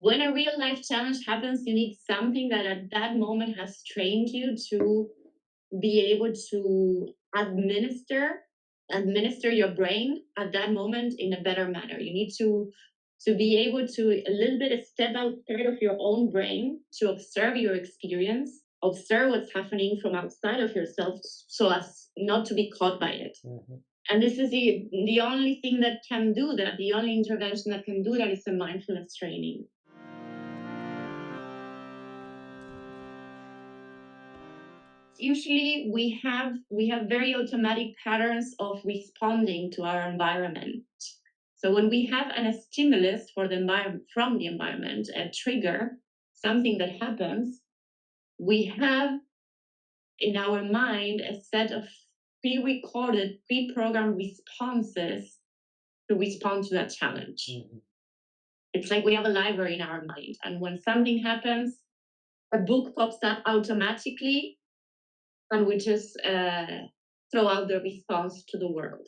When a real life challenge happens, you need something that at that moment has trained you to be able to administer your brain at that moment in a better manner. You need to be able to a little bit step outside of your own brain to observe your experience, observe what's happening from outside of yourself so as not to be caught by it. Mm-hmm. And this is the only thing that can do that, the only intervention that can do that is the mindfulness training. Usually we have very automatic patterns of responding to our environment. So when we have a stimulus from the environment, a trigger, something that happens, we have in our mind a set of pre-recorded, pre-programmed responses to respond to that challenge. Mm-hmm. It's like we have a library in our mind, and when something happens, a book pops up automatically, and we just throw out the response to the world.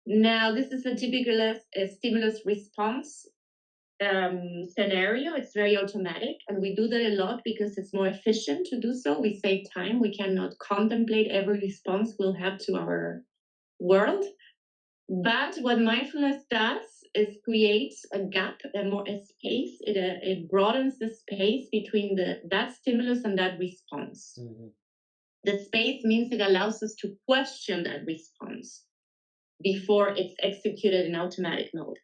Now, this is a typical stimulus response scenario. It's very automatic, and we do that a lot because it's more efficient to do so. We save time. We cannot contemplate every response we'll have to our world. But what mindfulness does is creates a gap, a space. It broadens the space between that stimulus and that response. Mm-hmm. The space means it allows us to question that response before it's executed in automatic mode.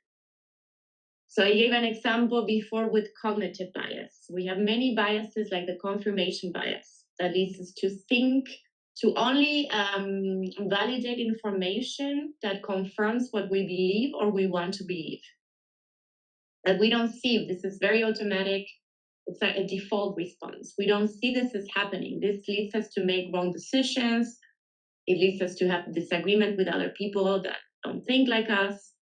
So I gave an example before with cognitive bias. We have many biases like the confirmation bias that leads us to think, to only validate information that confirms what we believe or we want to believe. That we don't see, this is very automatic. It's like a default response. We don't see this is happening. This leads us to make wrong decisions. It leads us to have disagreement with other people that don't think like us.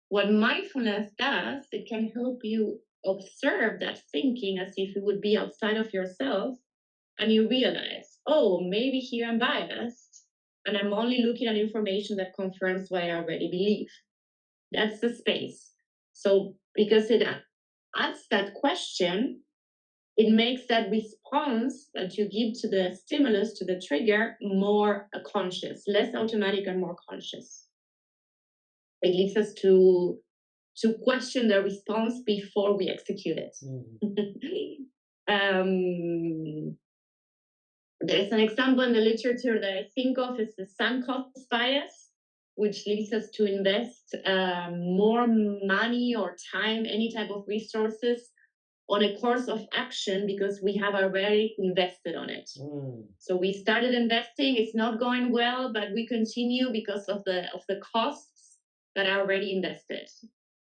What mindfulness does, it can help you observe that thinking as if it would be outside of yourself, and you realize, oh, maybe here I'm biased, and I'm only looking at information that confirms what I already believe. That's the space. So because it asks that question, it makes that response that you give to the stimulus, to the trigger, more conscious, less automatic and more conscious. It leads us to question the response before we execute it. Mm-hmm. There's an example in the literature that I think of is the sunk cost bias, which leads us to invest more money or time, any type of resources on a course of action because we have already invested on it. So we started investing, it's not going well, but we continue because of the costs that are already invested.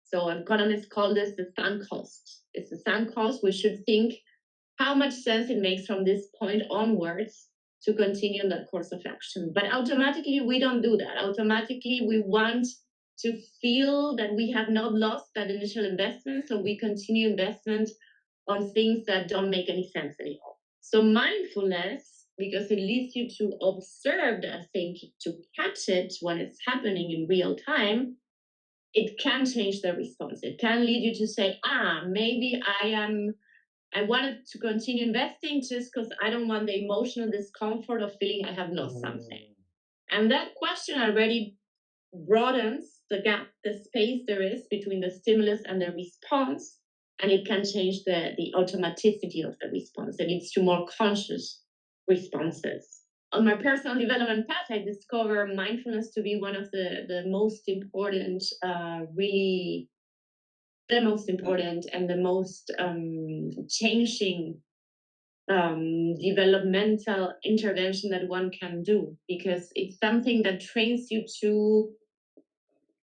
So economists call this the sunk cost. It's the sunk cost. We should think how much sense it makes from this point onwards to continue in that course of action. But automatically, we don't do that. Automatically, we want to feel that we have not lost that initial investment, so we continue investment on things that don't make any sense anymore. So mindfulness, because it leads you to observe that thinking, to catch it when it's happening in real time, it can change the response. It can lead you to say, maybe I wanted to continue investing just because I don't want the emotional discomfort of feeling I have lost something. And that question already broadens the gap, the space there is between the stimulus and the response, and it can change the automaticity of the response. It leads to more conscious responses. On my personal development path, I discovered mindfulness to be one of the most important, really the most important and the most changing developmental intervention that one can do, because it's something that trains you to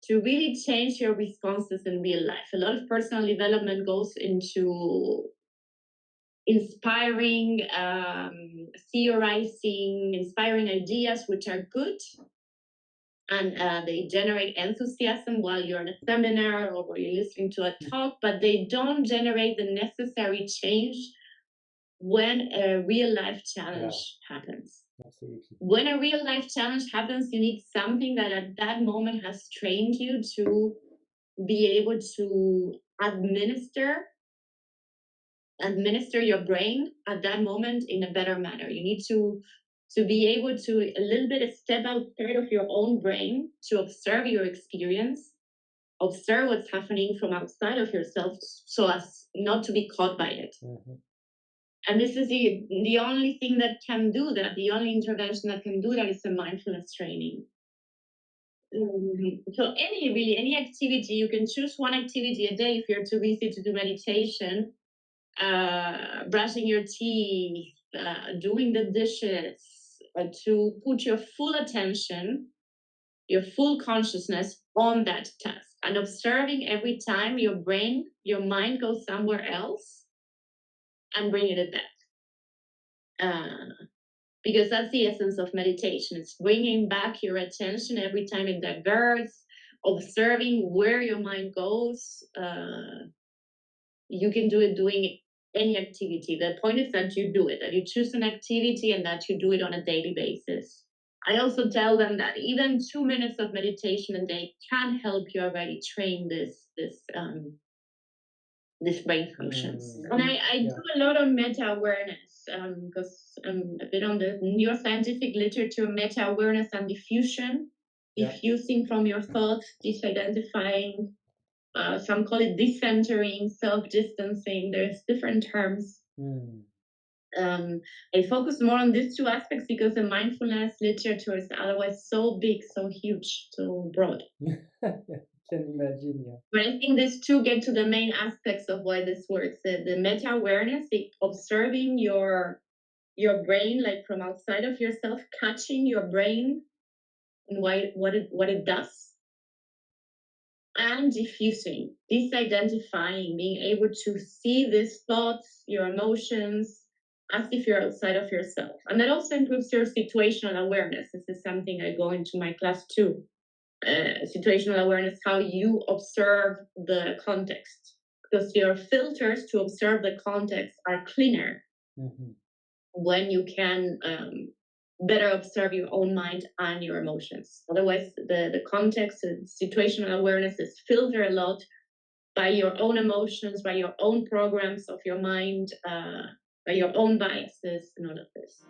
really change your responses in real life. A lot of personal development goes into inspiring, theorizing, inspiring ideas, which are good. And they generate enthusiasm while you're in a seminar or while you're listening to a talk, but they don't generate the necessary change when a real life challenge happens. Absolutely. When a real life challenge happens, you need something that at that moment has trained you to be able to administer administer your brain at that moment in a better manner. You need to be able to a little bit step outside of your own brain to observe your experience, observe what's happening from outside of yourself, so as not to be caught by it. Mhm. And this is the only thing that can do that. The only intervention that can do that is a mindfulness training. So any activity, you can choose one activity a day if you're too busy to do meditation, brushing your teeth, doing the dishes, to put your full attention, your full consciousness on that task, and observing every time your brain, your mind goes somewhere else, and bringing it back. Because that's the essence of meditation. It's bringing back your attention every time it diverts, observing where your mind goes. You can do it doing any activity. The point is that you do it, that you choose an activity and that you do it on a daily basis. I also tell them that even 2 minutes of meditation a day can help you already train this brain functions. And I do a lot on meta-awareness because I'm a bit on the neuroscientific literature, meta-awareness and diffusion, diffusing from your thoughts, disidentifying. Some call it decentering, self-distancing. There's different terms. I focus more on these two aspects because the mindfulness literature is otherwise so big, so huge, so broad. Can imagine, yeah. But I think these two get to the main aspects of why this works. The meta-awareness, the observing your brain, like from outside of yourself, catching your brain and what it does. And diffusing, disidentifying, being able to see these thoughts, your emotions, as if you're outside of yourself. And that also improves your situational awareness. This is something I go into my class too. Situational awareness, how you observe the context. Because your filters to observe the context are cleaner when you can better observe your own mind and your emotions. Otherwise, the context and situational awareness is filtered a lot by your own emotions, by your own programs of your mind, by your own biases, and all of this.